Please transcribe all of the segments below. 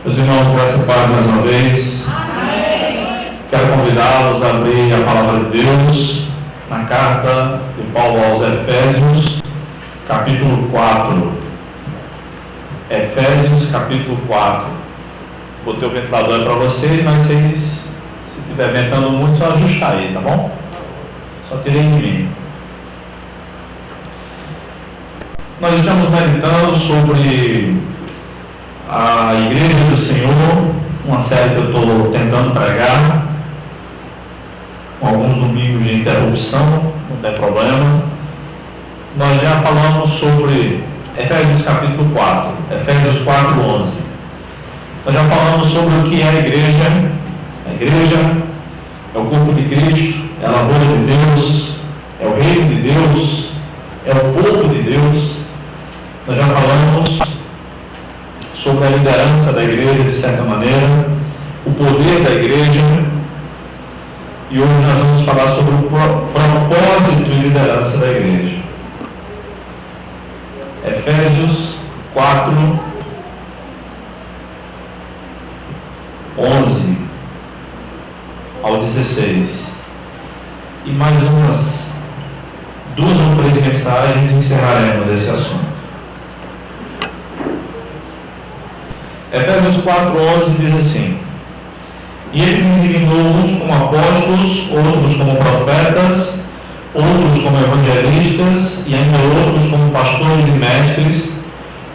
Meus irmãos, graças a Deus mais uma vez. Amém. Quero convidá-los a abrir a palavra de Deus na carta de Paulo aos Efésios, capítulo 4. Efésios, capítulo 4. Botei o ventilador para vocês, mas vocês, se estiver ventando muito, só ajustar aí, tá bom? Só tirei de mim. Nós estamos meditando sobre a Igreja do Senhor, uma série que eu estou tentando pregar, com alguns domingos de interrupção, não tem problema. Nós já falamos sobre Efésios capítulo 4, Efésios 4:11. Nós já falamos sobre o que é a igreja. A igreja é o corpo de Cristo, é a lavoura de Deus, é o reino de Deus, é o povo de Deus. Nós já falamos sobre a liderança da igreja, de certa maneira, o poder da igreja, e hoje nós vamos falar sobre o propósito e liderança da igreja. Efésios 4, 11 ao 16. E mais umas 2 ou 3 mensagens encerraremos esse assunto. Efésios 4:11 diz assim: E ele designou uns como apóstolos, outros como profetas, outros como evangelistas e ainda outros como pastores e mestres,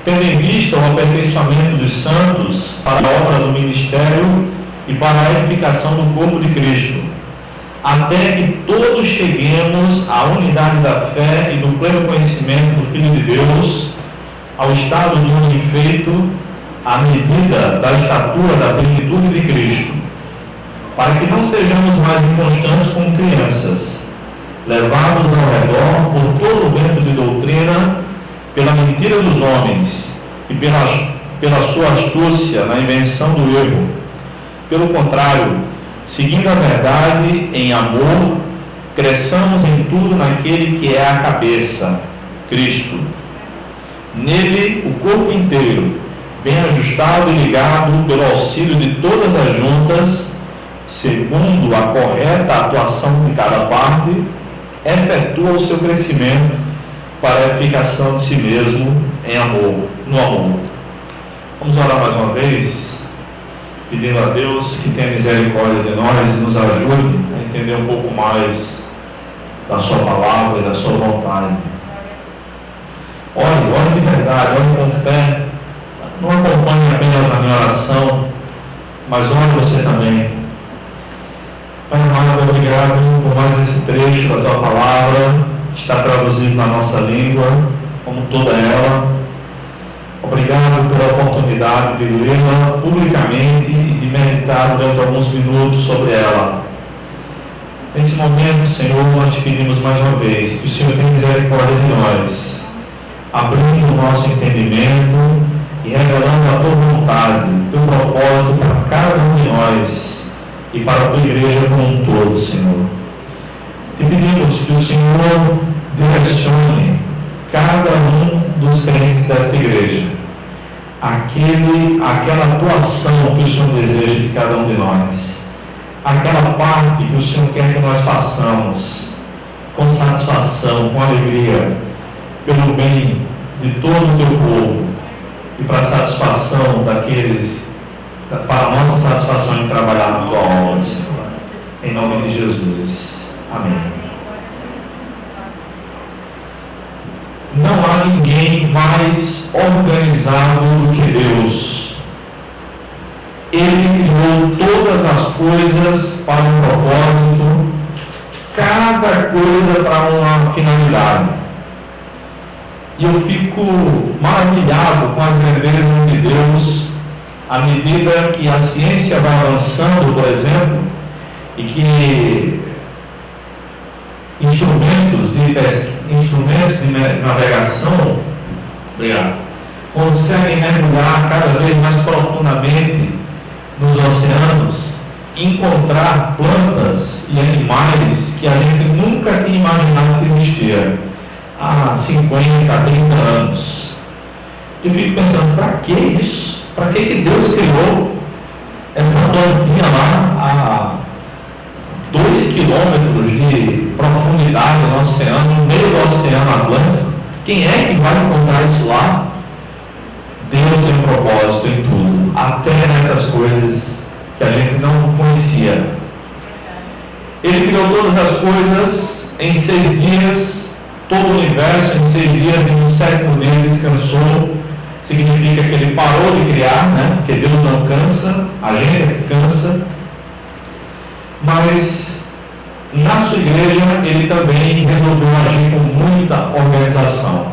tendo em vista o aperfeiçoamento dos santos para a obra do ministério e para a edificação do corpo de Cristo, até que todos cheguemos à unidade da fé e do pleno conhecimento do Filho de Deus, ao estado de homem feito à medida da estatura da plenitude de Cristo, para que não sejamos mais inconstantes como crianças, levados ao redor por todo o vento de doutrina, pela mentira dos homens e pela sua astúcia na invenção do erro. Pelo contrário, seguindo a verdade em amor, cresçamos em tudo naquele que é a cabeça, Cristo. Nele, o corpo inteiro, bem ajustado e ligado pelo auxílio de todas as juntas, segundo a correta atuação de cada parte, efetua o seu crescimento para a edificação de si mesmo em amor, no amor. Vamos orar mais uma vez, pedindo a Deus que tenha misericórdia de nós e nos ajude a entender um pouco mais da sua palavra e da sua vontade. Ore de verdade, ore com fé. Não acompanhe apenas a minha oração, mas ore você também. Pai amado, obrigado por mais esse trecho da tua palavra, que está traduzido na nossa língua, como toda ela. Obrigado pela oportunidade de lê-la publicamente e de meditar durante alguns minutos sobre ela. Nesse momento, Senhor, nós te pedimos mais uma vez que o Senhor tenha misericórdia de nós, abrindo o nosso entendimento e revelando a tua vontade, o teu propósito para cada um de nós e para a tua igreja como um todo, Senhor. Te pedimos que o Senhor direcione cada um dos crentes desta igreja, aquela atuação que o Senhor deseja de cada um de nós, aquela parte que o Senhor quer que nós façamos com satisfação, com alegria, pelo bem de todo o teu povo, e para a satisfação daqueles, para a nossa satisfação em trabalhar na tua obra, Senhor. Em nome de Jesus. Amém. Não há ninguém mais organizado do que Deus. Ele criou todas as coisas para um propósito, cada coisa para uma finalidade. E eu fico maravilhado com as grandezas de Deus, à medida que a ciência vai avançando, por exemplo, e que instrumentos de navegação, conseguem mergulhar cada vez mais profundamente nos oceanos, encontrar plantas e animais que a gente nunca tinha imaginado que existia há 50, 30 anos. Eu fico pensando, para que isso? Para que Deus criou essa plantinha lá a 2 quilômetros de profundidade no oceano, no meio do Oceano Atlântico? Quem é que vai encontrar isso lá? Deus tem um propósito em tudo, até nessas coisas que a gente não conhecia. Ele criou todas as coisas em 6 dias, todo o universo em 6 dias, e no 7º dia ele descansou. Significa que ele parou de criar, né? Porque Deus não cansa, a gente é que cansa. Mas na sua igreja ele também resolveu agir com muita organização.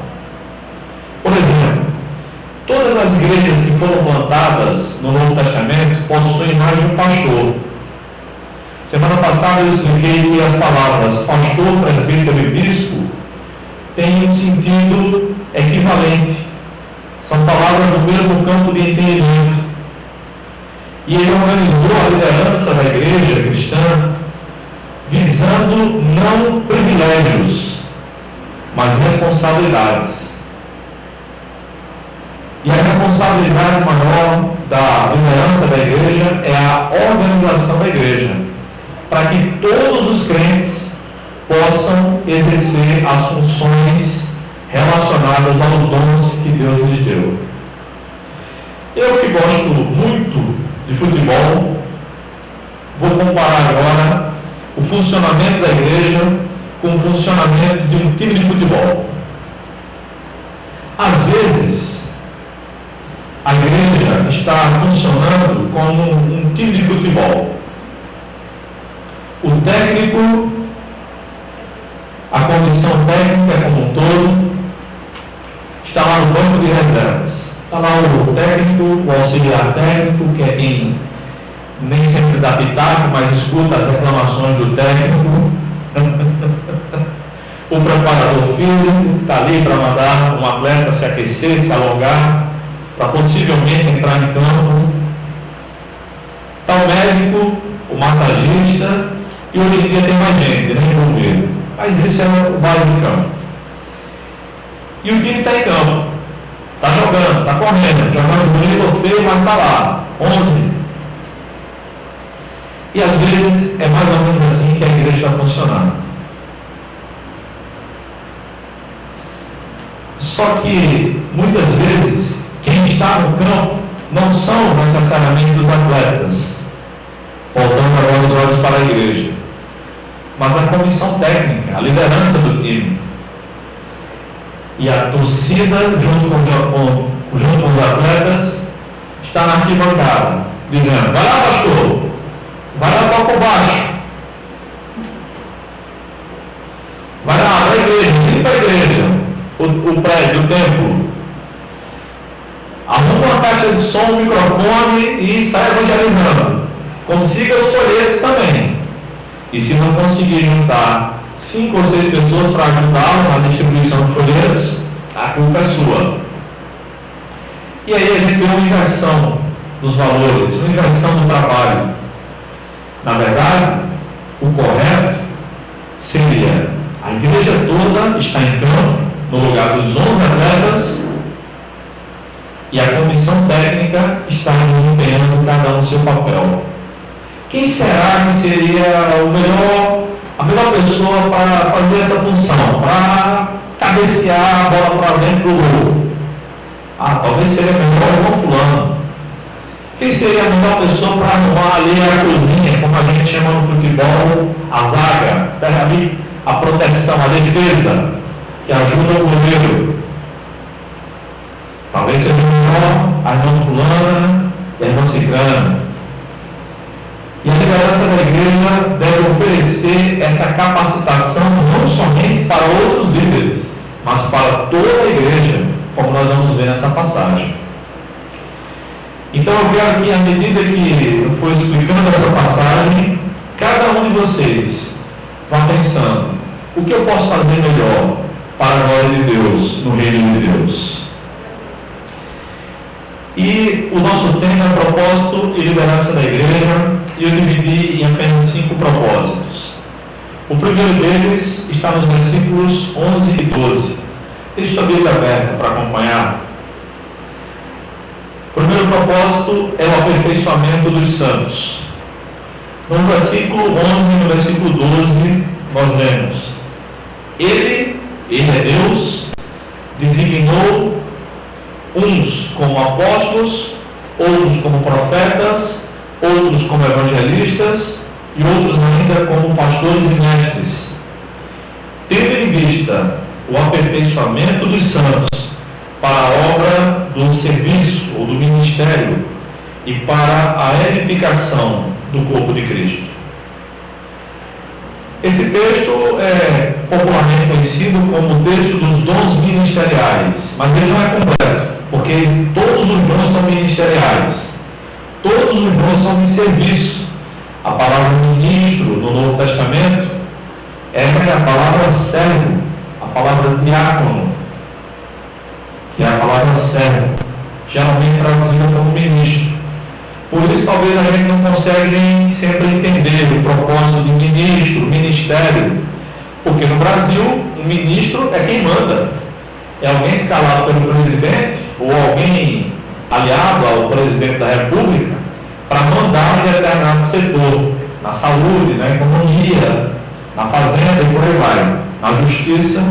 Por exemplo, todas as igrejas que foram plantadas no Novo Testamento possuem mais de um pastor. Semana passada eu expliquei que as palavras pastor, presbítero e bispo têm um sentido equivalente. São palavras do mesmo campo de entendimento. E ele organizou a liderança da igreja cristã visando não privilégios, mas responsabilidades. E a responsabilidade maior da liderança da igreja é a organização da igreja, para que todos os crentes possam exercer as funções relacionadas aos dons que Deus lhes deu. Eu que gosto muito de futebol, vou comparar agora o funcionamento da igreja com o funcionamento de um time de futebol. Às vezes, a igreja está funcionando como um time de futebol. O técnico, a comissão técnica como um todo, está lá no banco de reservas. Está lá o técnico, o auxiliar técnico, que é quem nem sempre dá pitaco, mas escuta as reclamações do técnico. O preparador físico está ali para mandar um atleta se aquecer, se alongar, para possivelmente entrar em campo. Está o médico, o massagista, e hoje em dia tem mais gente, né, envolvido. Mas isso é o basicão. E o time está em campo, está jogando, está correndo, jogando bonito ou feio, mas está lá, 11. E às vezes é mais ou menos assim que a igreja está funcionando. Só que muitas vezes quem está no campo não são necessariamente os atletas, voltando agora os olhos para a igreja, mas a comissão técnica, a liderança do time. E a torcida, junto com os atletas, está na arquibancada, dizendo: vai lá, pastor, vai lá, toca o baixo, vai lá, para a igreja, limpa a igreja, o prédio, o templo, arruma uma caixa de som, um microfone e sai evangelizando. Consiga os folhetos também. E se não conseguir juntar 5 ou 6 pessoas para ajudá-lo na distribuição de folhetos, a culpa é sua. E aí a gente vê uma inversão dos valores, uma inversão do trabalho. Na verdade, o correto seria a igreja toda está em campo, no lugar dos 11 atletas, e a comissão técnica está desempenhando cada um seu papel. Quem será que seria a melhor pessoa para fazer essa função, para cabecear a bola para dentro do gol? Talvez seria melhor o irmão fulano. Quem seria a melhor pessoa para arrumar ali a cozinha, como a gente chama no futebol, a zaga, ali a proteção, a defesa, que ajuda o goleiro? Talvez seja melhor a irmã fulana e a irmã ciclana. E a liderança da igreja deve oferecer essa capacitação não somente para outros líderes, mas para toda a igreja, como nós vamos ver nessa passagem. Então eu quero que, à medida que eu for explicando essa passagem, cada um de vocês vá pensando: o que eu posso fazer melhor para a glória de Deus, no reino de Deus? E o nosso tema é propósito e liderança da igreja, e eu dividi em apenas 5 propósitos. O primeiro deles está nos versículos 11 e 12. Deixe sua Bíblia aberta para acompanhar. O primeiro propósito é o aperfeiçoamento dos santos. No versículo 11 e no versículo 12, nós lemos: Ele é Deus, designou uns como apóstolos, outros como profetas, outros como evangelistas e outros ainda como pastores e mestres, tendo em vista o aperfeiçoamento dos santos para a obra do serviço ou do ministério e para a edificação do corpo de Cristo. Esse texto é popularmente conhecido como o texto dos dons ministeriais, mas ele não é completo, porque todos os dons são ministeriais, todos os dons são de serviço. A palavra ministro no Novo Testamento é a palavra servo, a palavra diácono, que é a palavra servo, geralmente traduzida como ministro. Por isso, talvez a gente não consegue nem sempre entender o propósito de ministro, ministério, porque no Brasil, um ministro é quem manda. É alguém escalado pelo presidente ou alguém aliado ao presidente da República para mandar em determinado setor, na saúde, na economia, na fazenda e por aí vai, na justiça.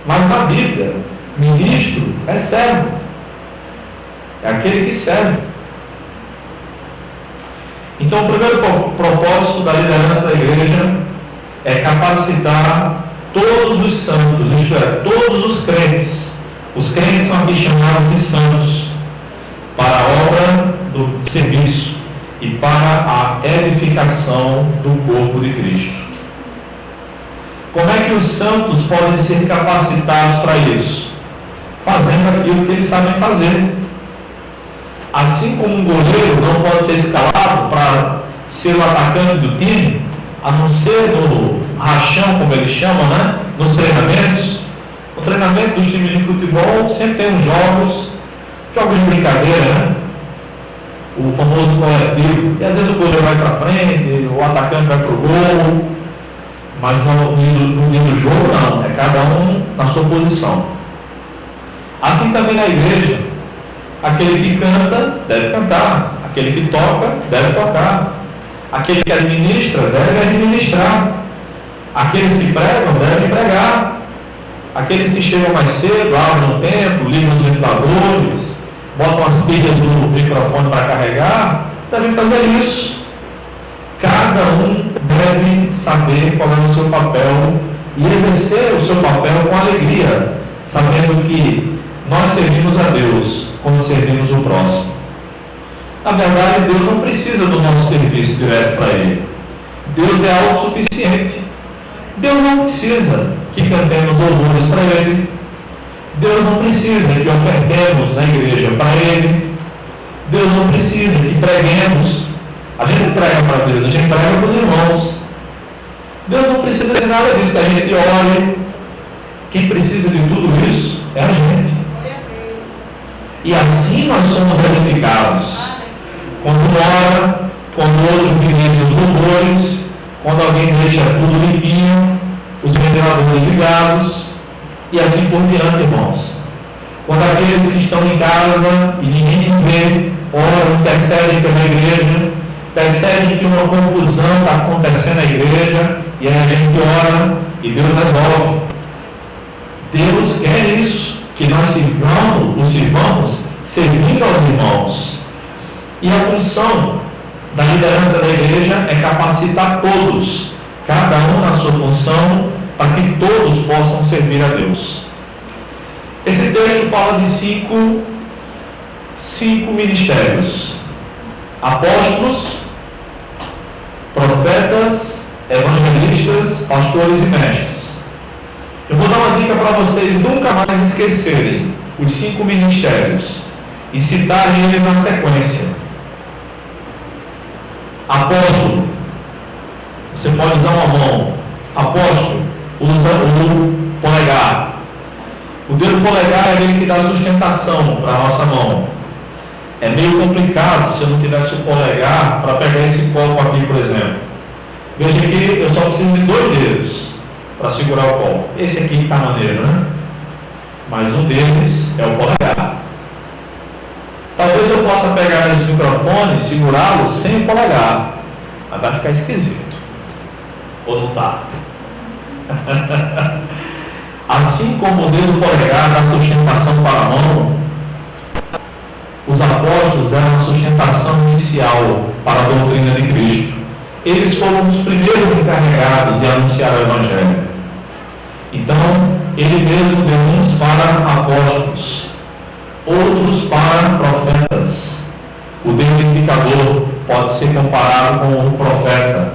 Mas na Bíblia, ministro é servo, é aquele que serve. Então, o primeiro propósito da liderança da igreja é capacitar todos os santos, isto é, todos os crentes. Os crentes são aqui chamados de santos, para a obra do serviço e para a edificação do corpo de Cristo. Como é que os santos podem ser capacitados para isso? Fazendo aquilo que eles sabem fazer. Assim como um goleiro não pode ser escalado para ser o atacante do time, a não ser no rachão, como eles chamam, né? Nos treinamentos. O treinamento dos times de futebol sempre tem uns jogos de brincadeira, né? O famoso coletivo. E às vezes o goleiro vai para frente, o atacante vai para o gol, mas no dia do jogo não, é cada um na sua posição. Assim também na igreja. Aquele que canta, deve cantar. Aquele que toca, deve tocar. Aquele que administra, deve administrar. Aqueles que pregam, devem pregar. Aqueles que chegam mais cedo, abrem o templo, ligam os ventiladores, botam as pilhas do microfone para carregar, devem fazer isso. Cada um deve saber qual é o seu papel e exercer o seu papel com alegria, sabendo que nós servimos a Deus como servimos o próximo. Na verdade, Deus não precisa do nosso serviço direto para Ele. Deus é autossuficiente. Deus não precisa que cantemos louvores para Ele. Deus não precisa que ofertemos na igreja para Ele. Deus não precisa que preguemos. A gente prega para Deus, a gente prega para os irmãos. Deus não precisa de nada disso, que a gente ore. Quem precisa de tudo isso é a gente. E assim nós somos edificados. Quando ora, quando outro dirige os louvores, quando alguém deixa tudo limpinho, os ventiladores ligados, e assim por diante, irmãos. Quando aqueles que estão em casa e ninguém vê, oram, intercedem pela igreja, percebem que uma confusão está acontecendo na igreja, e aí a gente ora e Deus resolve. Deus quer isso, que nós sirvamos servindo aos irmãos. E a função da liderança da igreja é capacitar todos, cada um na sua função, para que todos possam servir a Deus. Esse texto fala de cinco ministérios: apóstolos, profetas, evangelistas, pastores e mestres. Eu vou dar uma dica para vocês nunca mais esquecerem os 5 ministérios e citarem eles na sequência. Apóstolo, você pode usar uma mão. Apóstolo, usa o polegar. O dedo polegar é aquele que dá sustentação para a nossa mão. É meio complicado se eu não tivesse o polegar para pegar esse copo aqui, por exemplo. Veja que eu só preciso de 2 dedos para segurar o copo. Esse aqui está maneiro, né? Mas um deles é o polegar. Talvez eu possa pegar nesse microfone e segurá-lo sem o polegar, mas vai ficar esquisito. Ou não está? Assim como o dedo polegar dá sustentação para a mão, os apóstolos deram a sustentação inicial para a doutrina de Cristo. Eles foram os primeiros encarregados de anunciar o Evangelho. Então, ele mesmo deu uns para apóstolos, outros para profetas. O dedo indicador pode ser comparado com o profeta.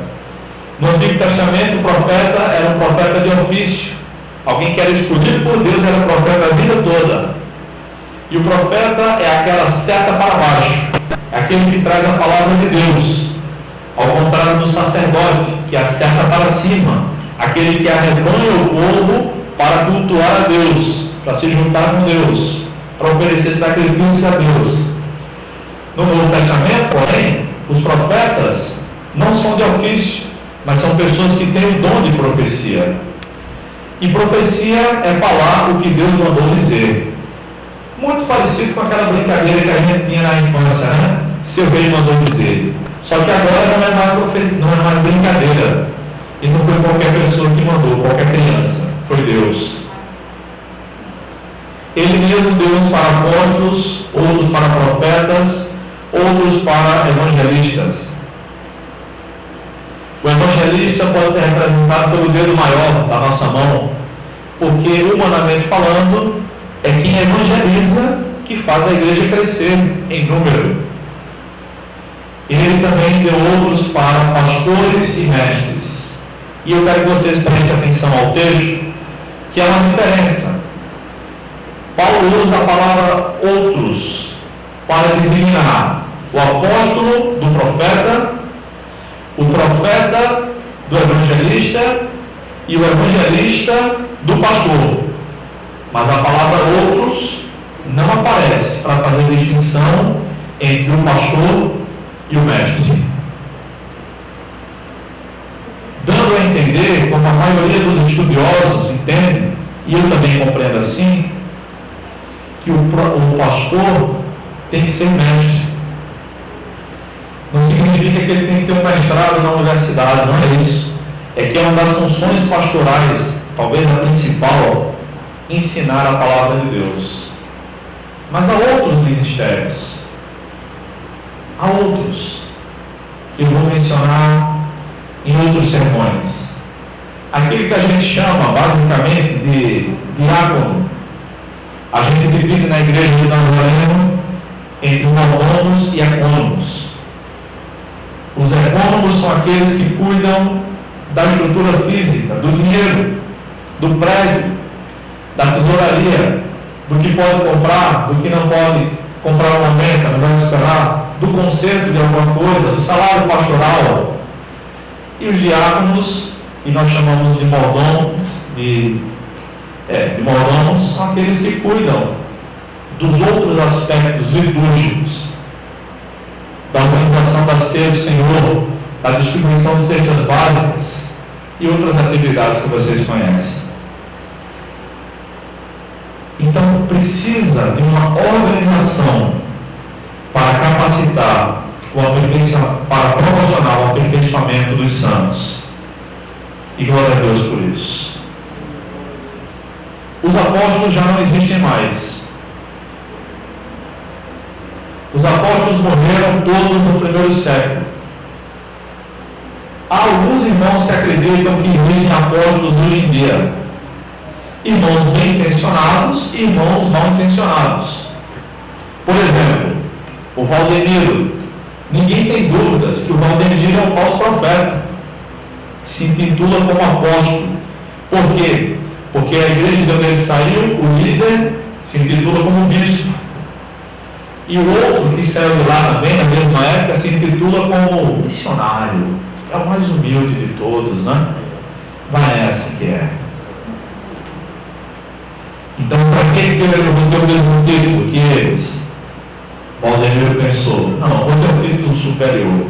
No Antigo Testamento, o profeta era um profeta de ofício. Alguém que era escolhido por Deus era profeta a vida toda. E o profeta é aquela seta para baixo, é aquele que traz a palavra de Deus, ao contrário do sacerdote, que é a seta para cima, aquele que arrebanha o povo para cultuar a Deus, para se juntar com Deus, para oferecer sacrifícios a Deus. No Novo Testamento, porém, os profetas não são de ofício, mas são pessoas que têm o dom de profecia. E profecia é falar o que Deus mandou dizer. Muito parecido com aquela brincadeira que a gente tinha na infância, né? Seu rei mandou dizer. Só que agora não é mais brincadeira. E não foi qualquer pessoa que mandou, qualquer criança. Foi Deus. Ele mesmo deu uns para apóstolos, outros para profetas, outros para evangelistas. O evangelista pode ser representado pelo dedo maior da nossa mão, porque, humanamente falando, é quem evangeliza que faz a igreja crescer em número. Ele também deu outros para pastores e mestres. E eu quero que vocês prestem atenção ao texto, que há uma diferença. Paulo usa a palavra outros para designar o apóstolo do profeta, o profeta do evangelista e o evangelista do pastor. Mas a palavra outros não aparece para fazer distinção entre o pastor e o mestre. Dando a entender, como a maioria dos estudiosos entende, e eu também compreendo assim, que o pastor tem que ser mestre. Não significa que ele tem que ter um mestrado na universidade, não é isso. É que é uma das funções pastorais, talvez a principal, ensinar a palavra de Deus. Mas há outros ministérios. Há outros que eu vou mencionar em outros sermões. Aquele que a gente chama basicamente de diácono. A gente divide na igreja de Nazareno entre mordomos e ecônomos. Os ecônomos são aqueles que cuidam da estrutura física, do dinheiro, do prédio, da tesouraria, do que pode comprar, do que não pode comprar no momento, não vai esperar, do conserto de alguma coisa, do salário pastoral. E os diáconos, que nós chamamos de mordomos, mordomos, são aqueles que cuidam dos outros aspectos litúrgicos, da organização da ceia do Senhor, da distribuição de cestas básicas e outras atividades que vocês conhecem. Então precisa de uma organização para capacitar para proporcionar o aperfeiçoamento dos santos. E glória a Deus por isso. Os apóstolos já não existem mais. Os apóstolos morreram todos no primeiro século. Há alguns irmãos que acreditam que existem apóstolos hoje em dia. Irmãos bem intencionados e irmãos mal intencionados. Por exemplo, o Valdemiro. Ninguém tem dúvidas que o Valdemiro é um falso profeta. Se intitula como apóstolo. Por quê? Porque a igreja de onde ele saiu, o líder, se intitula como bispo. E o outro que saiu de lá também, na mesma época, se intitula como missionário. É o mais humilde de todos, né? Vai nessa que é. Então, para que ele não tem o mesmo título que eles? Valdemiro pensou, não, vou ter um título superior.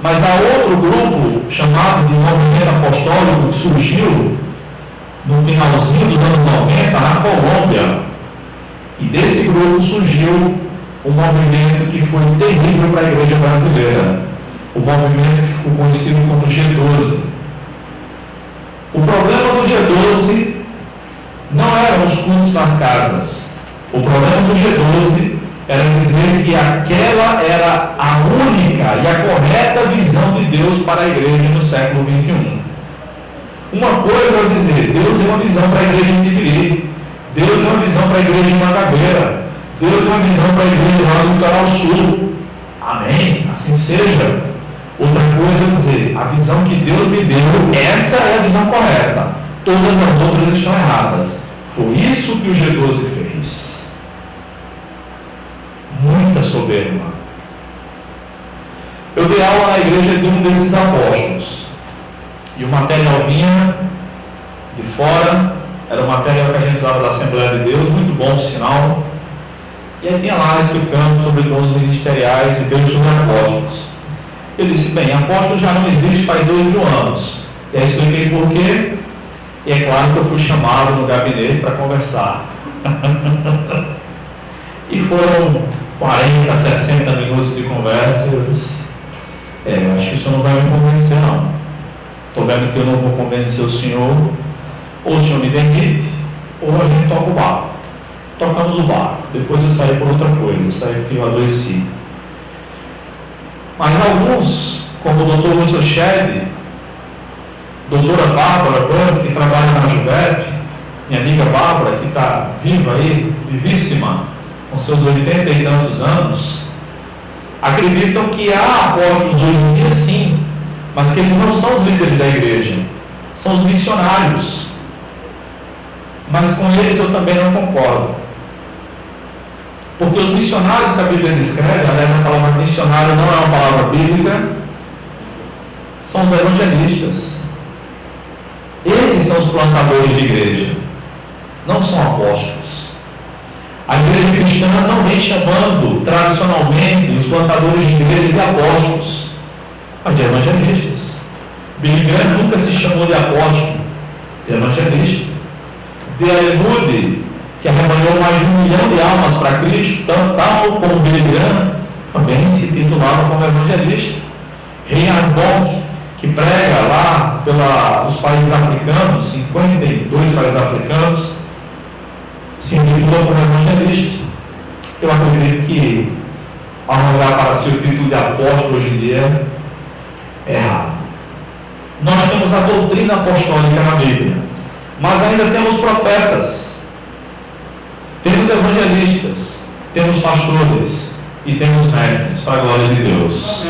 Mas há outro grupo, chamado de movimento apostólico, que surgiu no finalzinho dos anos 90, na Colômbia. E desse grupo surgiu um movimento que foi terrível para a igreja brasileira, o movimento que ficou conhecido como G12. O problema do G12 não eram os cultos nas casas. O problema do G12 era dizer que aquela era a única e a correta visão de Deus para a igreja no século XXI. Uma coisa é dizer, Deus tem uma visão para a igreja em Tibiri, Deus tem uma visão para a igreja em Mangabeira, Deus tem uma visão para a igreja lá do Litoral Sul. Amém? Assim seja. Outra coisa é dizer, a visão que Deus me deu, essa é a visão correta. Todas as outras estão erradas. Foi isso que o G12 fez. Muita soberba. Eu dei aula na igreja de um desses apóstolos. E o material vinha de fora. Era o material que a gente usava da Assembleia de Deus, muito bom, sinal. E aí tinha lá explicando sobre dons ministeriais e Deus sobre apóstolos. Eu disse, bem, apóstolo já não existe faz 2.000 anos. E aí expliquei por quê. E é claro que eu fui chamado no gabinete para conversar. E foram 40, 60 minutos de conversa. Eu disse, acho que o senhor não vai me convencer, não. Estou vendo que eu não vou convencer o senhor. Ou o senhor me demite, ou a gente toca o barco. Tocamos o barco. Depois eu saí por outra coisa. Eu saí porque eu adoeci. Mas alguns, como o doutor Wilson Shedd, doutora Bárbara Burns, que trabalha na Juvep, minha amiga Bárbara, que está viva aí, vivíssima, com seus 80 e tantos anos, acreditam que há apóstolos hoje em dia sim, mas que eles não são os líderes da igreja, são os missionários. Mas com eles eu também não concordo. Porque os missionários que a Bíblia descreve, aliás, a palavra missionário não é uma palavra bíblica, são os evangelistas. Esses são os plantadores de igreja, não são apóstolos. A igreja cristã não vem chamando tradicionalmente os plantadores de igreja de apóstolos, mas de evangelistas. Billy Graham nunca se chamou de apóstolo, de evangelista. D.L. Moody, que arrebanhou mais de 1 milhão de almas para Cristo, tal como Billy Graham, também se titulava como evangelista. Reinhard Bonk, que prega lá pelos países africanos, 52 países africanos, se intitula como evangelista. Eu acredito que, ao olhar para si o título de apóstolo hoje em dia, é errado. Nós temos a doutrina apostólica na Bíblia, mas ainda temos profetas, temos evangelistas, temos pastores e temos mestres, para a glória de Deus.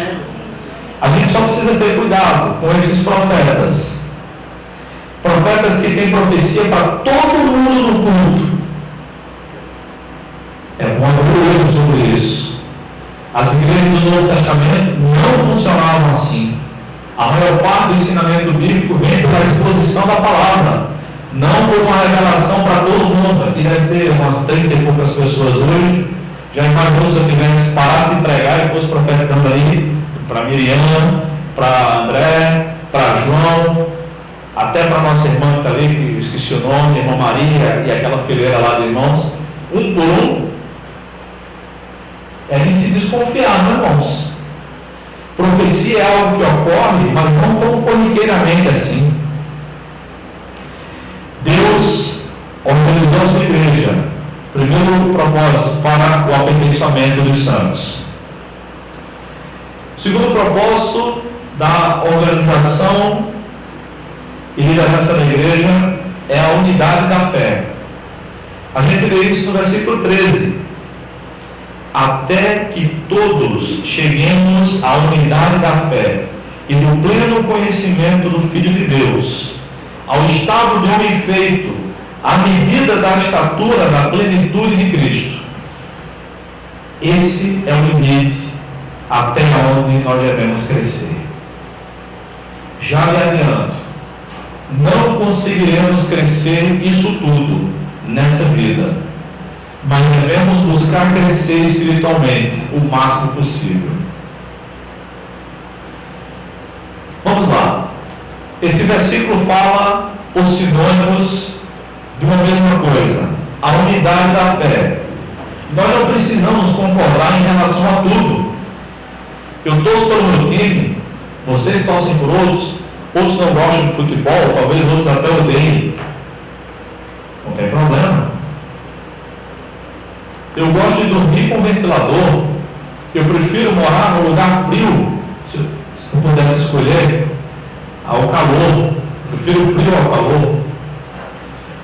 A gente só precisa ter cuidado com esses profetas. Profetas que têm profecia para todo mundo no culto. É bom abrir sobre isso. As igrejas do Novo Testamento não funcionavam assim. A maior parte do ensinamento bíblico vem pela exposição da palavra, não por uma revelação para todo mundo. Aqui deve ter umas 30 e poucas pessoas hoje. Já imaginou se eu tivesse parasse de pregar e fosse profetizando aí para Miriam, para André, para João, até para nossa irmã que está ali, que eu esqueci o nome, irmã Maria, e aquela fileira lá de irmãos, um por um. É de se desconfiar, não, irmãos? Profecia é algo que ocorre, mas não tão corriqueiramente assim. Deus organizou a sua igreja, primeiro propósito, para o aperfeiçoamento dos santos. Segundo propósito da organização e liderança da igreja é a unidade da fé. A gente lê isso no versículo 13. Até que todos cheguemos à unidade da fé e do pleno conhecimento do Filho de Deus, ao estado de homem feito, à medida da estatura da plenitude de Cristo. Esse é o limite até onde nós devemos crescer. Já lhe adianto, não conseguiremos crescer isso tudo nessa vida, mas devemos buscar crescer espiritualmente o máximo possível. Vamos lá. Esse versículo fala os sinônimos de uma mesma coisa, a unidade da fé. Nós não precisamos concordar em relação a tudo. Eu torço pelo meu time, vocês torcem por outros não gostam de futebol, talvez outros até odeiem. Não tem problema. Eu gosto de dormir com ventilador. Eu prefiro morar num lugar frio, se eu pudesse escolher, ao calor. Prefiro o frio ao calor.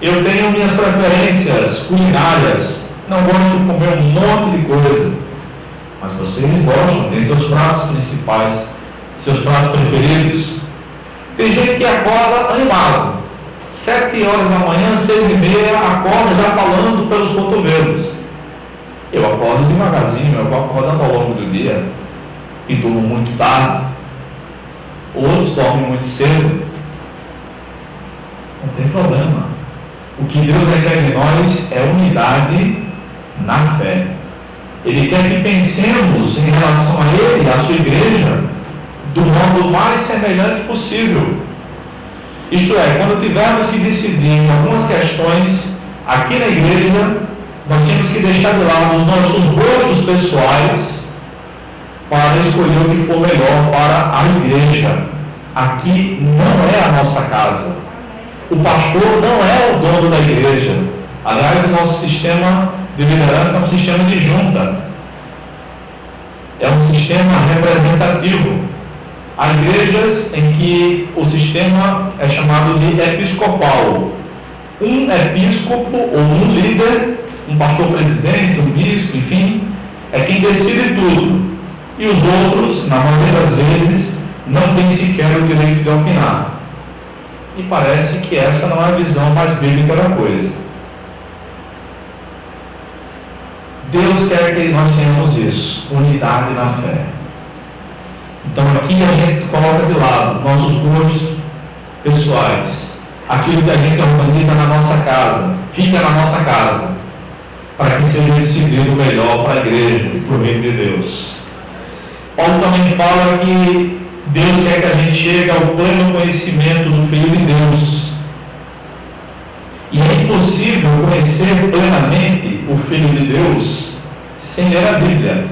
Eu tenho minhas preferências culinárias. Não gosto de comer um monte de coisa. Mas vocês gostam, tem seus pratos principais, seus pratos preferidos. Tem gente que acorda animado. 7 horas da manhã, 6h30, acorda já falando pelos cotovelos. Eu acordo devagarzinho, eu vou acordando ao longo do dia e durmo muito tarde. Outros dormem muito cedo. Não tem problema. O que Deus requer de nós é unidade na fé. Ele quer que pensemos em relação a Ele, a sua igreja, do modo mais semelhante possível. Isto é, quando tivermos que decidir algumas questões aqui na igreja, nós temos que deixar de lado os nossos gostos pessoais para escolher o que for melhor para a igreja. Aqui não é a nossa casa. O pastor não é o dono da igreja. Aliás, o nosso sistema de liderança é um sistema de junta. É um sistema representativo. Há igrejas em que o sistema é chamado de episcopal. Um episcopo ou um líder, um pastor presidente, um bispo, enfim, é quem decide tudo. E os outros, na maioria das vezes, não têm sequer o direito de opinar. E parece que essa não é a visão mais bíblica da coisa. Deus quer que nós tenhamos isso, unidade na fé. Então aqui a gente coloca de lado nossos gostos pessoais, aquilo que a gente organiza na nossa casa, fica na nossa casa, para que seja decidido o melhor para a igreja e para o reino de Deus. Paulo também fala que Deus quer que a gente chegue ao pleno conhecimento do Filho de Deus. E é impossível conhecer plenamente o Filho de Deus sem ler a Bíblia.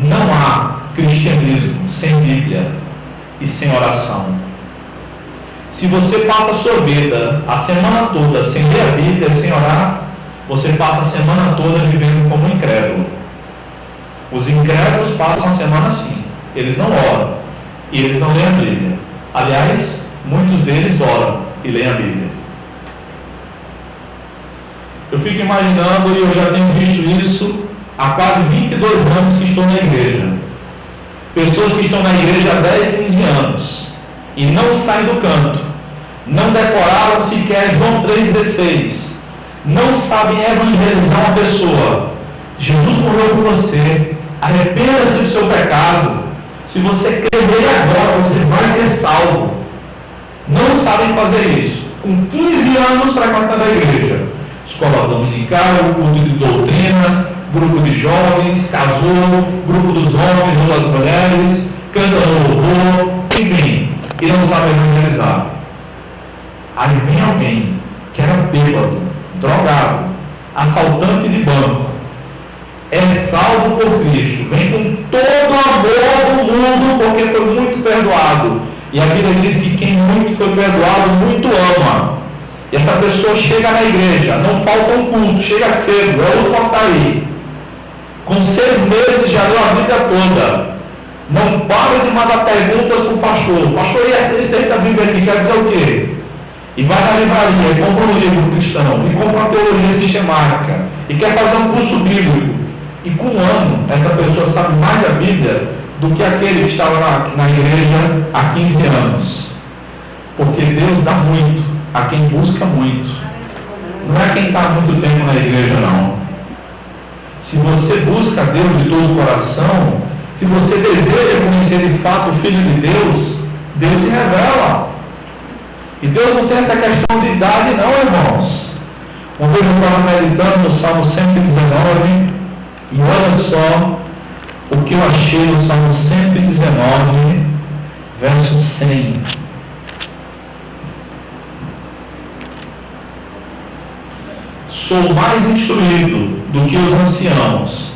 Não há cristianismo sem Bíblia e sem oração. Se você passa a sua vida a semana toda sem ler a Bíblia, sem orar, você passa a semana toda vivendo como incrédulo. Os incrédulos passam a semana assim. Eles não oram e eles não leem a Bíblia. Aliás, muitos deles oram e leem a Bíblia. Eu fico imaginando, e eu já tenho visto isso há quase 22 anos que estou na igreja. Pessoas que estão na igreja há 10, 15 anos e não saem do canto, não decoraram sequer João 3,16, não sabem evangelizar uma pessoa. Jesus morreu por você, arrependa-se do seu pecado. Se você crer nele agora, você vai ser salvo. Não sabem fazer isso. Com 15 anos frequentando a igreja, escola dominical, culto de doutrina, grupo de jovens, casou, grupo dos homens ou das mulheres, canta no louvor, enfim, e não sabe evangelizar. Aí vem alguém que era bêbado, drogado, assaltante de banco, é salvo por Cristo, vem com todo o amor do mundo, porque foi muito perdoado. E a Bíblia diz que quem muito foi perdoado, muito ama. E essa pessoa chega na igreja, não falta um culto, chega cedo, é outro para sair. Com 6 meses já leu a Bíblia toda. Não para de mandar perguntas para o pastor. Pastor, e essa da Bíblia aqui quer dizer o quê? E vai na livraria, e compra um livro cristão, e compra uma teologia sistemática, e quer fazer um curso bíblico. E com um ano, essa pessoa sabe mais da Bíblia do que aquele que estava na igreja há 15 anos. Porque Deus dá muito a quem busca muito. Não é quem está há muito tempo na igreja, não. Se você busca Deus de todo o coração, se você deseja conhecer de fato o Filho de Deus, Deus se revela. E Deus não tem essa questão de idade, não, irmãos. Uma vez eu estava meditando no Salmo 119, e olha só o que eu achei no Salmo 119, verso 100. sou mais instruído do que os anciãos,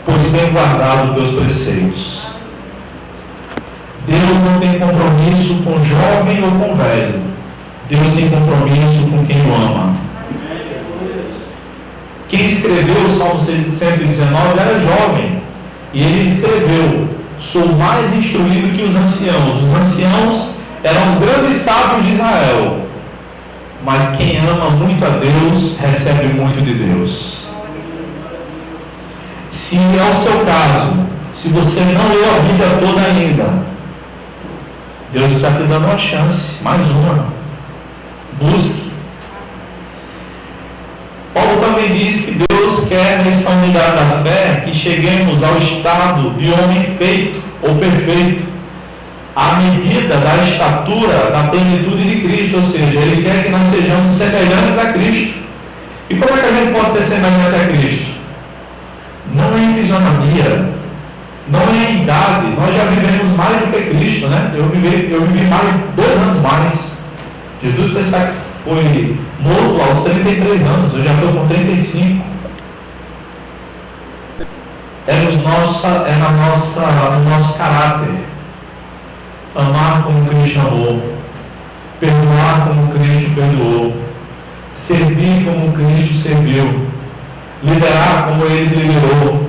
pois tenho guardado teus preceitos. Deus não tem compromisso com jovem ou com velho. Deus tem compromisso com quem o ama. Quem escreveu o Salmo 119 era jovem. E ele escreveu: sou mais instruído que os anciãos. Os anciãos eram os grandes sábios de Israel. Mas quem ama muito a Deus, recebe muito de Deus. Se é o seu caso, se você não leu a Bíblia toda ainda, Deus está te dando uma chance, mais uma. Busque. Paulo também diz que Deus quer, nessa unidade da fé, que cheguemos ao estado de homem feito ou perfeito, à medida da estatura, da plenitude de Cristo, ou seja, Ele quer que nós sejamos semelhantes a Cristo. E como é que a gente pode ser semelhante a Cristo? Não é em fisionomia, não é em idade. Nós já vivemos mais do que Cristo, né? Eu vivi mais 2 anos mais. Jesus foi morto aos 33 anos, eu já estou com 35. No nosso caráter. Amar como Cristo amou, perdoar como Cristo perdoou, servir como Cristo serviu, liderar como Ele liderou,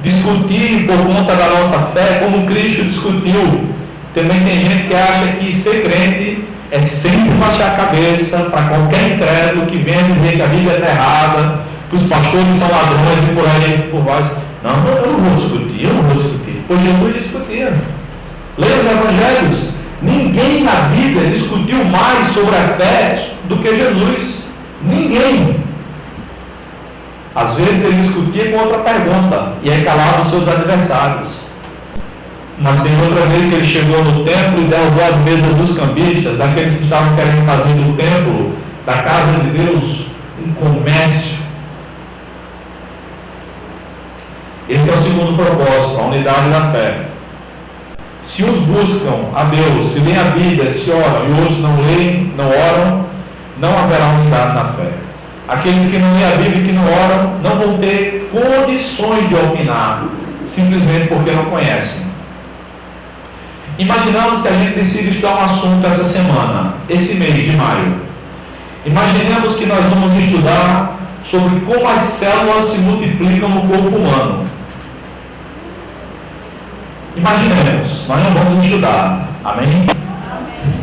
discutir por conta da nossa fé como Cristo discutiu. Também tem gente que acha que ser crente é sempre baixar a cabeça para qualquer incrédulo que venha dizer que a Bíblia está errada, que os pastores são ladrões e por aí por voz. Não, eu não vou discutir, pois Jesus discutia. Leia os evangelhos. Ninguém na Bíblia discutiu mais sobre a fé do que Jesus. Ninguém. Às vezes ele discutia com outra pergunta e aí calava os seus adversários. Mas tem outra vez que ele chegou no templo e derrubou as mesas dos cambistas, daqueles que estavam querendo fazer do templo, da casa de Deus, um comércio. Esse é o segundo propósito, a unidade da fé. Se uns buscam a Deus, se leem a Bíblia, se oram, e outros não leem, não oram, não haverá unidade na fé. Aqueles que não leem a Bíblia e que não oram, não vão ter condições de opinar, simplesmente porque não conhecem. Imaginamos que a gente decide estudar um assunto essa semana, esse mês de maio. Imaginemos que nós vamos estudar sobre como as células se multiplicam no corpo humano. Imaginemos, nós não vamos estudar. Amém?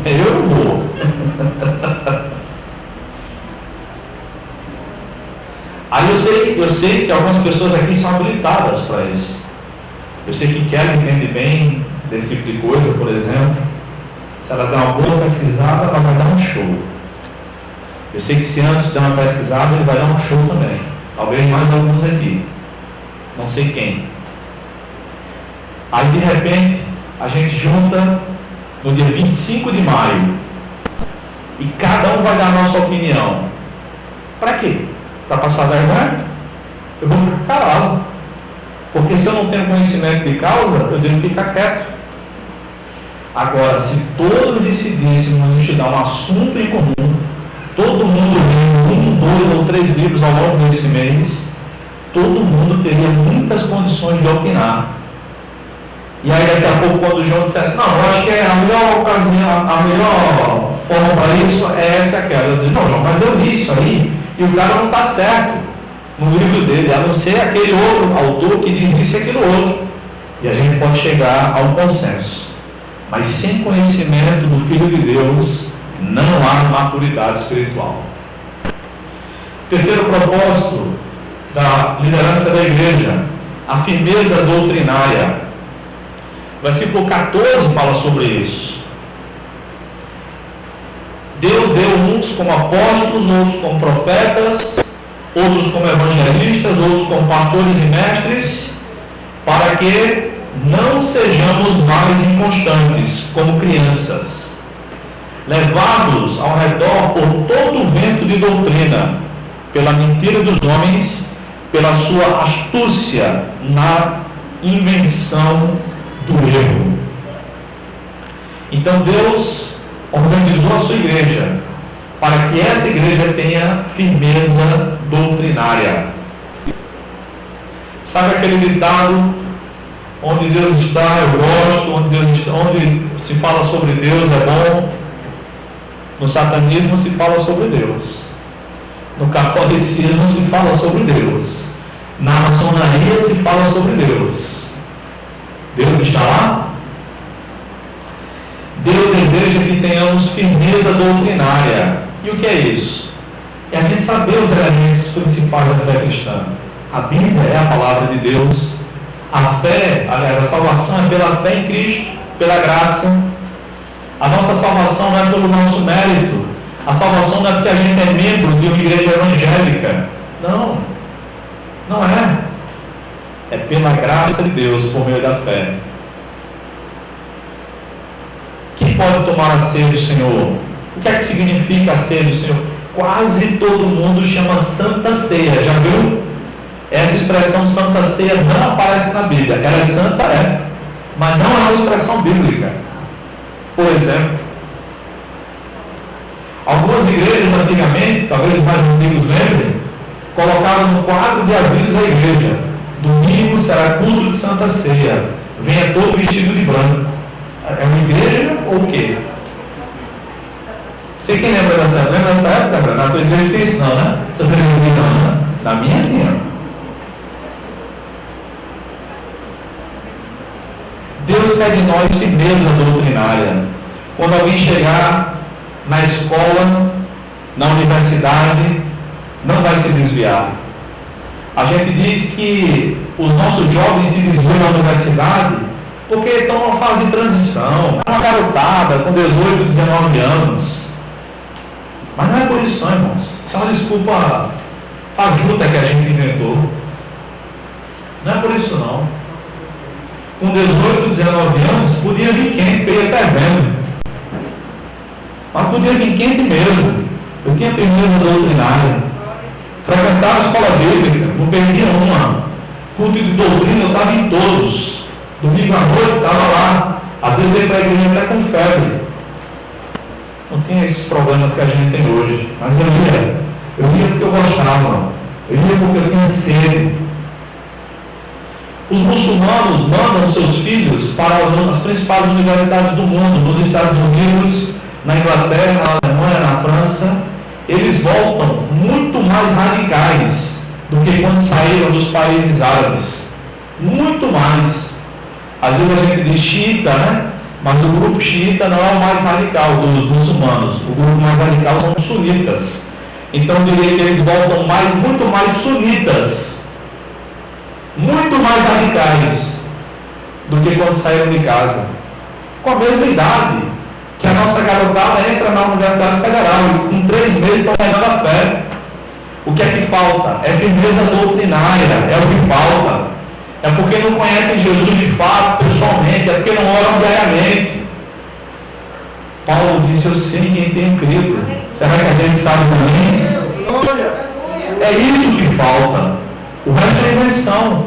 Eu não vou. Aí eu sei que algumas pessoas aqui são habilitadas para isso. Eu sei que Kelly entende bem desse tipo de coisa, por exemplo. Se ela der uma boa pesquisada, ela vai dar um show. Eu sei que se antes der uma pesquisada, ele vai dar um show também. Talvez mais alguns aqui. Não sei quem. Aí de repente, a gente junta no dia 25 de maio. E cada um vai dar a nossa opinião. Para quê? Para passar vergonha? Eu vou ficar calado. Porque se eu não tenho conhecimento de causa, eu devo ficar quieto. Agora, se todos decidíssemos estudar um assunto em comum, todo mundo lendo 1, 2 ou 3 livros ao longo desse mês, todo mundo teria muitas condições de opinar. E aí daqui a pouco, quando o João dissesse, não, eu acho que a melhor ocasião, a melhor forma para isso é essa e aquela. Eu disse, não, João, mas eu li isso aí, e o cara não está certo no livro dele, a não ser aquele outro autor que diz isso e aquilo outro. E a gente pode chegar a um consenso. Mas sem conhecimento do Filho de Deus, não há maturidade espiritual. Terceiro propósito da liderança da igreja, a firmeza doutrinária. Versículo 14 fala sobre isso. Deus deu uns como apóstolos, outros como profetas, outros como evangelistas, outros como pastores e mestres, para que não sejamos mais inconstantes, como crianças, levados ao redor por todo o vento de doutrina, pela mentira dos homens, pela sua astúcia na invenção do erro. Então Deus organizou a sua igreja para que essa igreja tenha firmeza doutrinária. Sabe aquele ditado, onde Deus está, eu gosto, onde se fala sobre Deus é bom? No satanismo se fala sobre Deus. No catolicismo se fala sobre Deus. Na maçonaria se fala sobre Deus. Deus está lá? Deus deseja que tenhamos firmeza doutrinária. E o que é isso? É a gente saber os elementos principais da fé cristã. A Bíblia é a palavra de Deus. A fé, aliás, a salvação é pela fé em Cristo, pela graça. A nossa salvação não é pelo nosso mérito. A salvação não é porque a gente é membro de uma igreja evangélica. Não, não é. É pela graça de Deus, por meio da fé. Quem pode tomar a ceia do Senhor? O que é que significa a ceia do Senhor? Quase todo mundo chama Santa Ceia, já viu? Essa expressão Santa Ceia não aparece na Bíblia. Ela é santa, mas não é uma expressão bíblica. Por exemplo, algumas igrejas antigamente, talvez os mais antigos lembrem, colocavam no quadro de avisos da igreja: domingo será culto de Santa Ceia, venha todo vestido de branco. É uma igreja ou o quê? Você quem lembra dessa época? Na tua igreja tem isso não, né? Essas igrejas não, né? Na minha tinha. Deus quer de nós firmeza doutrinária. Quando alguém chegar na escola, na universidade, não vai se desviar. A gente diz que os nossos jovens se desviam na universidade porque estão numa fase de transição. É uma garotada com 18, 19 anos. Mas não é por isso não, irmãos. Isso é uma desculpa fajuta que a gente inventou. Não é por isso não. Com 18, 19 anos, podia vir quente, feia fervendo. Mas podia vir quente mesmo. Eu tinha firmeza doutrinária. Frequentava a escola bíblica, não perdia uma. Culto de doutrina, eu estava em todos. Domingo à noite, estava lá. Às vezes eu ia para a igreja até com febre. Não tinha esses problemas que a gente tem hoje. Mas eu ia. Eu ia porque eu gostava. Eu ia porque eu tinha sede. Os muçulmanos mandam seus filhos para as principais universidades do mundo, nos Estados Unidos, na Inglaterra, na Alemanha, na França. Eles voltam muito mais radicais do que quando saíram dos países árabes. Muito mais. Às vezes a gente diz xiita, né? Mas o grupo xiita não é o mais radical dos muçulmanos. O grupo mais radical são os sunitas. Então eu diria que eles voltam muito mais sunitas. Muito mais radicais do que quando saíram de casa. Com a mesma idade que a nossa garotada entra na Universidade Federal e com 3 meses estão pegando a fé. O que é que falta? É firmeza doutrinária, é o que falta. É porque não conhecem Jesus de fato, pessoalmente, é porque não oram diariamente. Paulo disse: eu sei quem tem crido. Será que a gente sabe também? É isso que falta. O resto é invenção.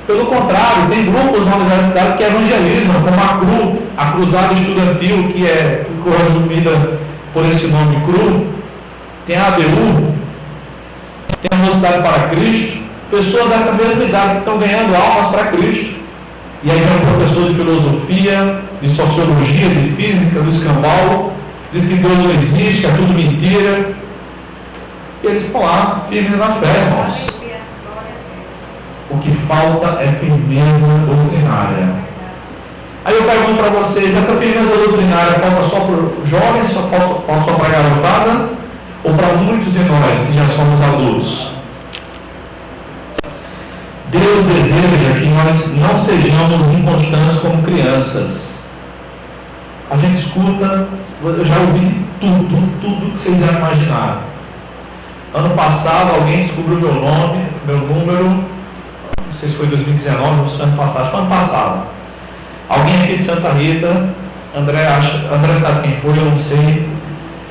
Pelo contrário, tem grupos na universidade que evangelizam, como a Cruzada Estudantil, que ficou resumida por esse nome CRU. Tem a ABU, tem a Mocidade para Cristo. Pessoas dessa mesma idade que estão ganhando almas para Cristo. E aí vem um professor de filosofia, de sociologia, de física, do escambau, diz que Deus não existe, que é tudo mentira. E eles estão lá, firmes na fé, irmãos. O que falta é firmeza doutrinária. Aí eu pergunto para vocês, essa firmeza doutrinária falta só para os jovens, falta só para a garotada, ou para muitos de nós que já somos adultos? Deus deseja que nós não sejamos inconstantes como crianças. A gente escuta, eu já ouvi tudo que vocês já imaginaram. Ano passado alguém descobriu meu nome, meu número, não sei se foi 2019 ou se foi ano passado, foi ano passado. Alguém aqui de Santa Rita, André sabe quem foi, eu não sei,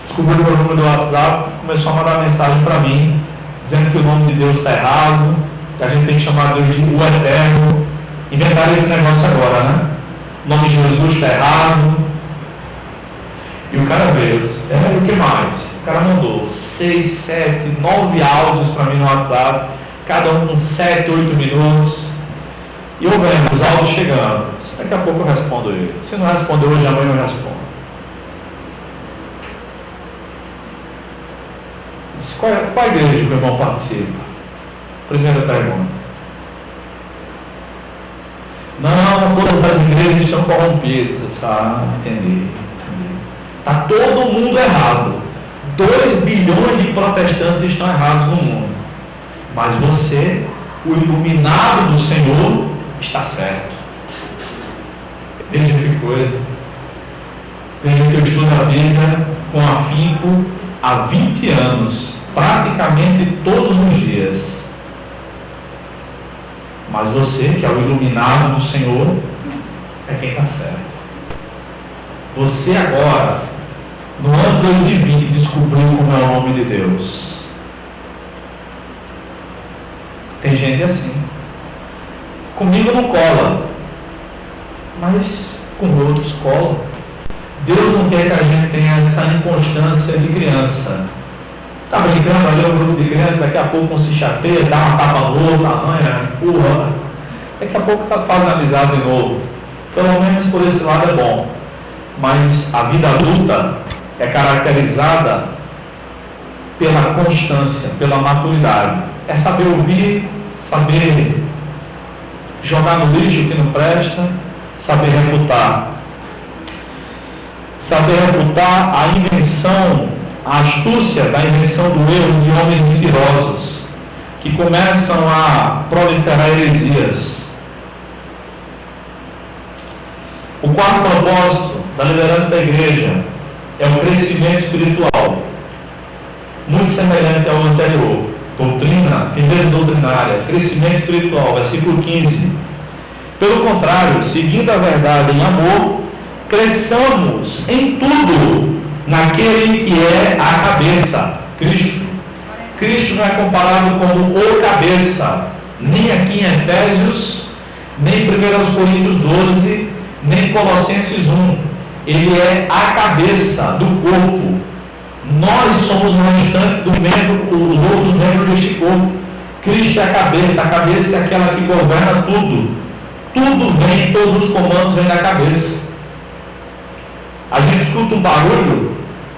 descobriu meu número do WhatsApp, começou a mandar mensagem para mim, dizendo que o nome de Deus está errado, que a gente tem que chamar Deus de o Eterno. Inventaram esse negócio agora, né? O nome de Jesus está errado. E o cara veio, o que mais? O cara mandou 6, 7, 9 áudios para mim no WhatsApp, cada um com 7, 8 minutos. E eu vendo os áudios chegando. Daqui a pouco eu respondo ele. Se não responder hoje, amanhã eu respondo. Qual igreja que o irmão participa? Primeira pergunta. Não, todas as igrejas estão corrompidas. Eu disse, entendi. Está todo mundo errado. 2 bilhões de protestantes estão errados no mundo. Mas você, o iluminado do Senhor, está certo. Veja que coisa. Veja que eu estudo a Bíblia com afinco há 20 anos, praticamente todos os dias. Mas você, que é o iluminado do Senhor, é quem está certo. Você agora, no ano 2020, descobriu como é o nome de Deus. Tem gente assim. Comigo não cola, mas com outros cola. Deus não quer que a gente tenha essa inconstância de criança. Está brincando ali um grupo de crianças, daqui a pouco um se chateia, dá uma tapa no outro, arranha, empurra. Daqui a pouco faz amizade de novo. Pelo menos por esse lado é bom. Mas a vida adulta é caracterizada pela constância, pela maturidade. É saber ouvir, saber jogar no lixo o que não presta, saber refutar. Saber refutar a invenção, a astúcia da invenção do erro de homens mentirosos, que começam a proliferar heresias. O quarto propósito da liderança da igreja é o crescimento espiritual, muito semelhante ao anterior. Doutrina, firmeza doutrinária, crescimento espiritual, versículo 15. Pelo contrário, seguindo a verdade em amor, cresçamos em tudo naquele que é a cabeça, Cristo. Cristo não é comparado como o cabeça, nem aqui em Efésios, nem em 1 Coríntios 12, nem em Colossenses 1. Ele é a cabeça do corpo. Nós somos o restante do membro, os outros membros deste corpo. Cristo é a cabeça é aquela que governa tudo. Tudo vem, todos os comandos vêm da cabeça. A gente escuta um barulho,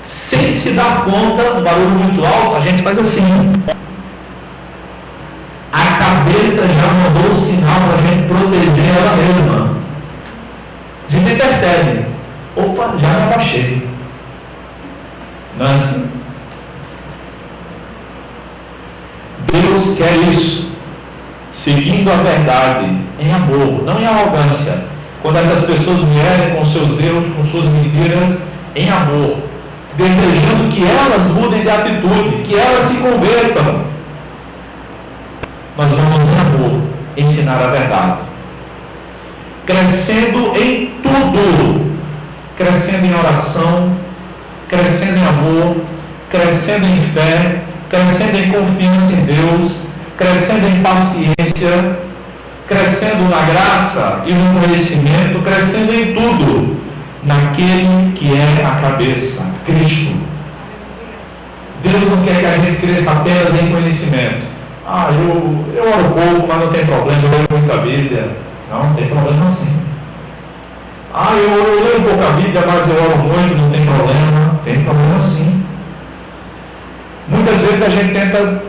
sem se dar conta, um barulho muito alto, a gente faz assim. A cabeça já mandou o sinal para a gente proteger ela mesma. A gente percebe. Opa, já me abaixei. Não é assim? Deus quer isso. Seguindo a verdade, em amor, não em arrogância. Quando essas pessoas vierem com seus erros, com suas mentiras, em amor, desejando que elas mudem de atitude, que elas se convertam, nós vamos em amor ensinar a verdade, crescendo em tudo, crescendo em oração, crescendo em amor, crescendo em fé, crescendo em confiança em Deus, crescendo em paciência, crescendo na graça e no conhecimento, crescendo em tudo, naquele que é a cabeça, Cristo. Deus não quer que a gente cresça apenas em conhecimento. Eu oro pouco, mas não tem problema, eu leio muito a Bíblia. Não tem problema sim. Eu leio pouco a Bíblia, mas eu oro muito, não tem problema. Tem problema sim. Muitas vezes a gente tenta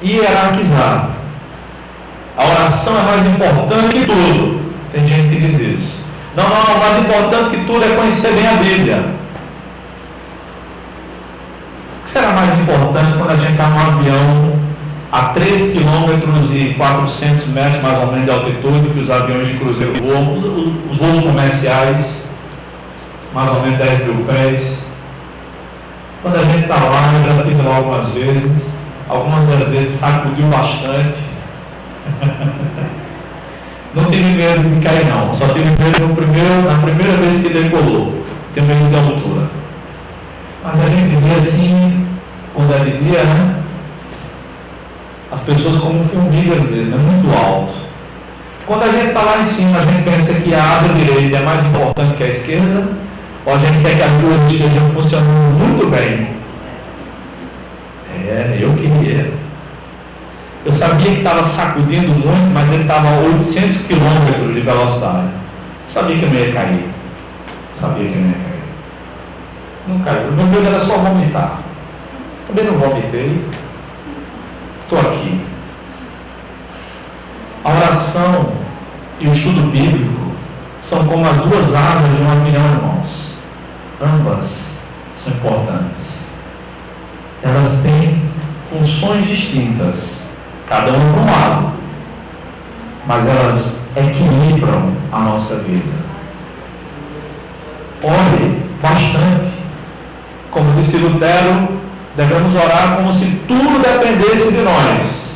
hierarquizar. A oração é mais importante que tudo. Tem gente que diz isso. Não, mais importante que tudo é conhecer bem a Bíblia. O que será mais importante quando a gente está num avião a 3 km e 400 metros mais ou menos de altitude, que os aviões de cruzeiro voam, os voos comerciais, mais ou menos 10 mil pés. Quando a gente está lá, eu já estive lá algumas das vezes sacudiu bastante. Não tive medo de cair não, só tive medo na primeira vez que decolou, tenho medo de altura. Mas a gente vê assim, quando é de dia, né? As pessoas como formigas mesmo, é muito alto. Quando a gente está lá em cima, a gente pensa que a asa direita é mais importante que a esquerda, ou a gente quer que as duas estejam funcionando muito bem. Eu queria. Eu sabia que estava sacudindo muito, mas ele estava a 800 km de velocidade. Sabia que eu não ia cair. Não caiu. O meu medo era só vomitar. Também não vomitei. Estou aqui. A oração e o estudo bíblico são como as duas asas de um avião, irmãos. Ambas são importantes. Elas têm funções distintas, cada uma para um lado, mas elas equilibram a nossa vida. Ore bastante. Como disse Lutero, devemos orar como se tudo dependesse de nós.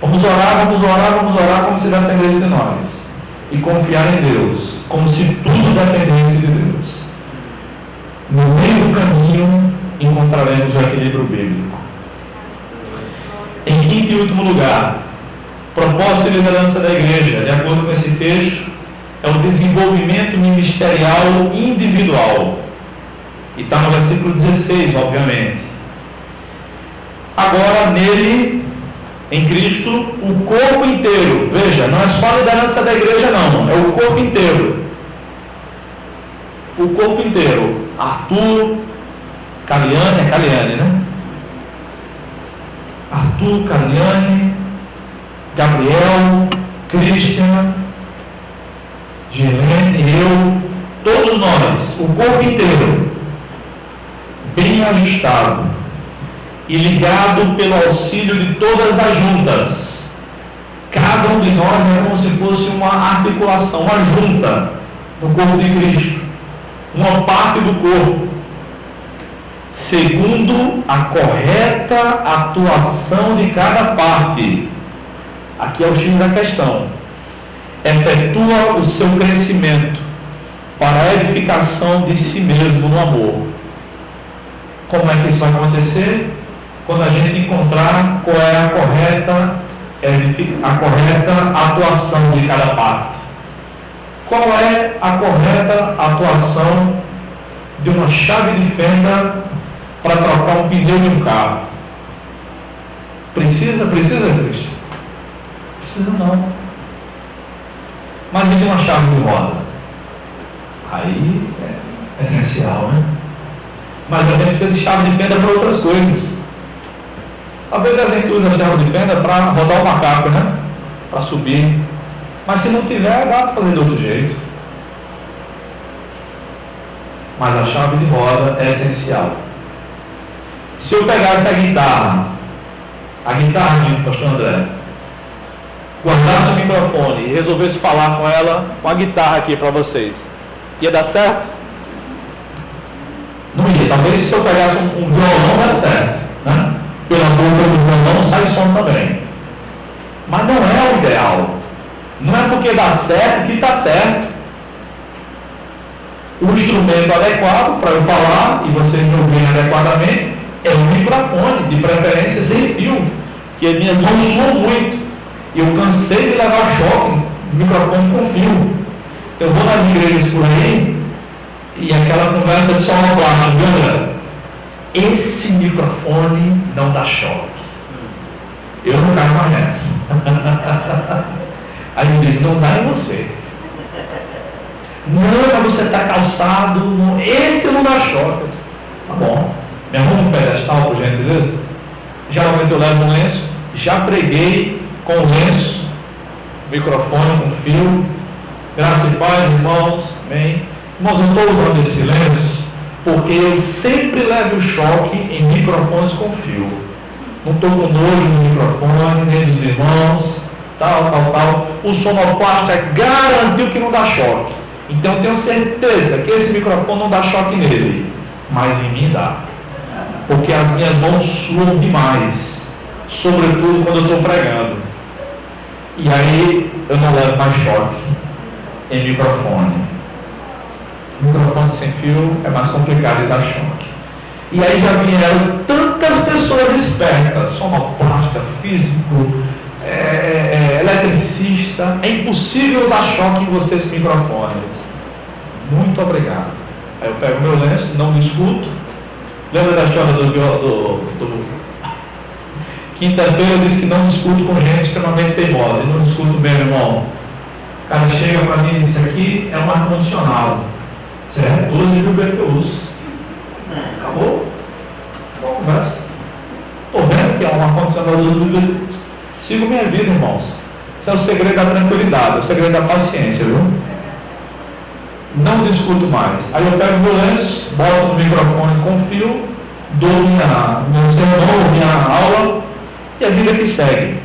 Vamos orar como se dependesse de nós. E confiar em Deus, como se tudo dependesse de Deus. No meio do caminho, encontraremos o equilíbrio bíblico. Em quinto e último lugar, propósito e liderança da igreja, de acordo com esse texto, é o desenvolvimento ministerial individual. E está no versículo 16, obviamente. Agora, nele, em Cristo, o corpo inteiro. Veja, não é só a liderança da igreja, não. É o corpo inteiro. O corpo inteiro. Arthur, Caliane, é Caliane, né? Arthur, Caliane, Gabriel, Christian, Gilene, eu, todos nós, o corpo inteiro, bem ajustado e ligado pelo auxílio de todas as juntas. Cada um de nós é como se fosse uma articulação, uma junta no corpo de Cristo, uma parte do corpo, segundo a correta atuação de cada parte. Aqui é o X da questão. Efetua o seu crescimento para a edificação de si mesmo no amor. Como é que isso vai acontecer? Quando a gente encontrar qual é a correta atuação de cada parte. Qual é a correta atuação de uma chave de fenda para trocar um pneu de um carro? Precisa, Cristo? Precisa não. Mas e de uma chave de roda? Aí é essencial, né? Mas a gente precisa de chave de fenda para outras coisas. Às vezes a gente usa a chave de fenda para rodar o macaco, né? Para subir. Mas se não tiver, dá para fazer de outro jeito. Mas a chave de roda é essencial. Se eu pegasse a guitarra, pastor André, guardasse o microfone e resolvesse falar com ela, com a guitarra aqui para vocês, ia dar certo? Não ia. Talvez se eu pegasse um violão, dá certo, né? Pela boca do violão sai som também. Mas não é o ideal. Não é porque dá certo que está certo. O instrumento adequado para eu falar e vocês me ouvirem adequadamente é o microfone, de preferência sem fio, que as minhas mãos suam muito. E eu cansei de levar choque de microfone com fio. Eu vou nas igrejas por aí e aquela conversa de sonoplastia, viu, André? Esse microfone não dá choque. Eu não caio mais nessa. Aí eu digo, não dá em você. Não, mas você está calçado. Não, esse não dá choque. Tá bom. Me arruma um pedestal, por gentileza. Geralmente eu levo um lenço. Já preguei com lenço, microfone com fio. Graça e paz, irmãos. Amém. Irmãos, eu estou usando esse lenço porque eu sempre levo choque em microfones com fio. Não estou com nojo no microfone, nem dos irmãos, tal. O sonoplasta garantiu que não dá choque. Então eu tenho certeza que esse microfone não dá choque nele, mas em mim dá. Porque as minhas mãos suam demais, sobretudo quando eu estou pregando. E aí eu não levo mais choque em microfone. Microfone sem fio é mais complicado de dar choque. E aí já vieram tantas pessoas espertas, sonoplasta, físico, eletricista. É impossível dar choque em vocês microfones. Muito obrigado. Aí eu pego meu lenço, não discuto. Lembra da história do quinta-feira eu disse que não discuto com gente extremamente teimosa. E não discuto bem, irmão. O cara chega para mim e diz: isso aqui é um ar-condicionado. Certo? 12 mil BTUs. Acabou? Bom, conversa. Estou vendo que é um ar-condicionado 12 mil BTUs. Sigo minha vida, irmãos. Esse é o segredo da tranquilidade, é o segredo da paciência, viu? Não discuto mais. Aí eu pego meu lenço, boto no microfone com fio, dou meu sermão, minha aula, e a vida que segue.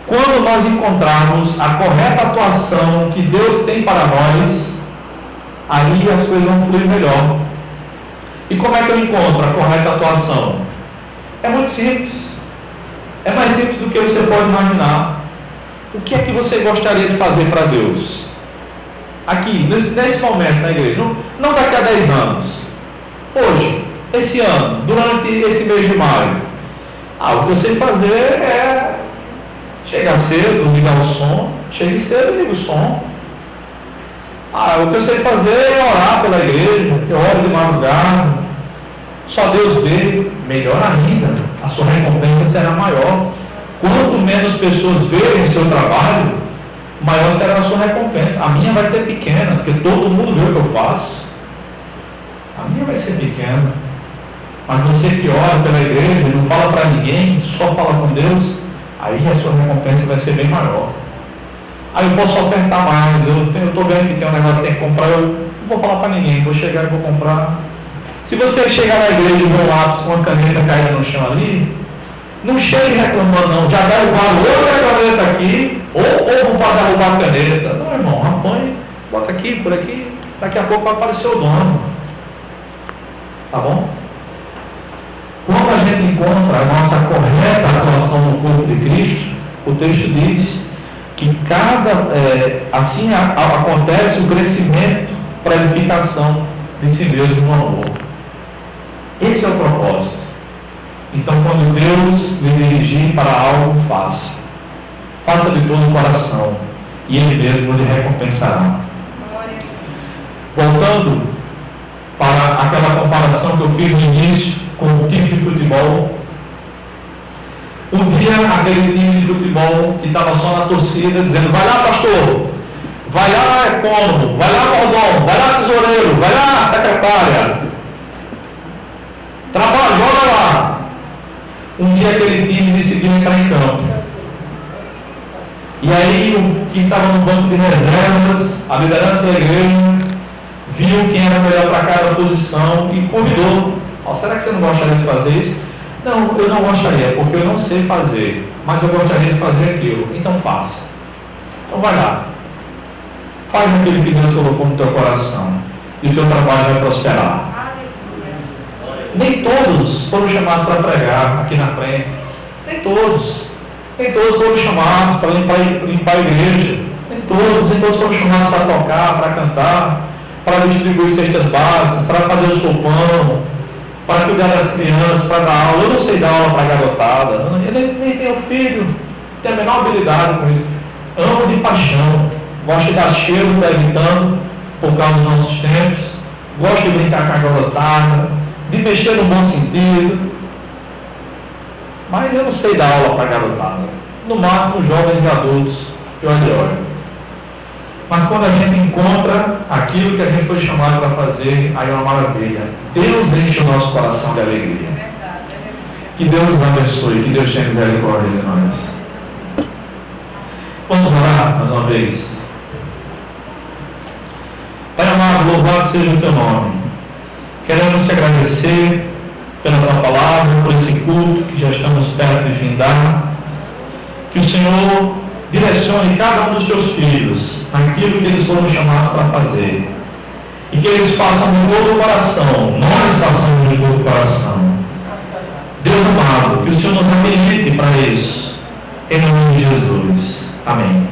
Quando nós encontrarmos a correta atuação que Deus tem para nós, aí as coisas vão fluir melhor. E como é que eu encontro a correta atuação? É muito simples. É mais simples do que você pode imaginar. O que é que você gostaria de fazer para Deus? Aqui, nesse momento na igreja. Não daqui a 10 anos. Hoje, esse ano, durante esse mês de maio. O que eu sei fazer é chegar cedo, ligar o som. Chegue cedo, liga o som. O que eu sei fazer é orar pela igreja. Eu oro de madrugada. Só Deus vê. Melhor ainda, a sua recompensa será maior. Quanto menos pessoas verem o seu trabalho, maior será a sua recompensa. A minha vai ser pequena, porque todo mundo vê o que eu faço. A minha vai ser pequena. Mas você que ora pela igreja, não fala para ninguém, só fala com Deus, aí a sua recompensa vai ser bem maior. Aí eu posso ofertar mais. Eu estou vendo que tem um negócio que tem que comprar, eu não vou falar para ninguém, vou chegar e vou comprar. Se você chegar na igreja e ver um lápis com uma caneta caída no chão ali, não chegue reclamando não, já derrubaram outra caneta aqui, ou ovo para derrubar a caneta. Não, irmão, apanhe, bota aqui, por aqui, daqui a pouco vai aparecer o dono. Tá bom? Quando a gente encontra a nossa correta atuação no corpo de Cristo, o texto diz que assim acontece o crescimento para a edificação de si mesmo no amor. Esse é o propósito. Então, quando Deus lhe dirigir para algo, faça. Faça de todo o coração, e Ele mesmo lhe recompensará. Voltando para aquela comparação que eu fiz no início com o time de futebol. Um dia, aquele time de futebol que estava só na torcida, dizendo: vai lá, pastor, vai lá, ecônomo, vai lá, mordomo, vai lá, tesoureiro, vai lá, secretária, trabalha, joga lá. Um dia aquele time decidiu entrar em campo. E aí o que estava no banco de reservas, a liderança da igreja, viu quem era melhor para cada posição e convidou: será que você não gostaria de fazer isso? Não, eu não gostaria, porque eu não sei fazer, mas eu gostaria de fazer aquilo. Então faça. Então vai lá. Faz aquilo que Deus colocou no teu coração, e o teu trabalho vai prosperar. Nem todos foram chamados para pregar aqui na frente. Nem todos foram chamados para limpar a igreja. Nem todos foram chamados para tocar, para cantar, para distribuir cestas básicas, para fazer o sopão, para cuidar das crianças, para dar aula. Eu não sei dar aula para a garotada. Eu nem tenho filho, tenho a menor habilidade com isso. Amo de paixão. Gosto de dar cheiro, evitando, por causa dos nossos tempos. Gosto de brincar com a garotada, de mexer no bom sentido, mas eu não sei dar aula para garotada, no máximo jovens e adultos, de olho. Mas quando a gente encontra aquilo que a gente foi chamado para fazer, aí é uma maravilha. Deus enche o nosso coração de alegria. Que Deus nos abençoe, que Deus tenha misericórdia de nós. Vamos orar mais uma vez. Pai amado, louvado seja o teu nome. Queremos te agradecer pela tua palavra, por esse culto que já estamos perto de findar. Que o Senhor direcione cada um dos teus filhos naquilo que eles foram chamados para fazer. E que eles façam de todo o coração, nós façamos de todo o coração. Deus amado, que o Senhor nos habilite para isso. Em nome de Jesus. Amém.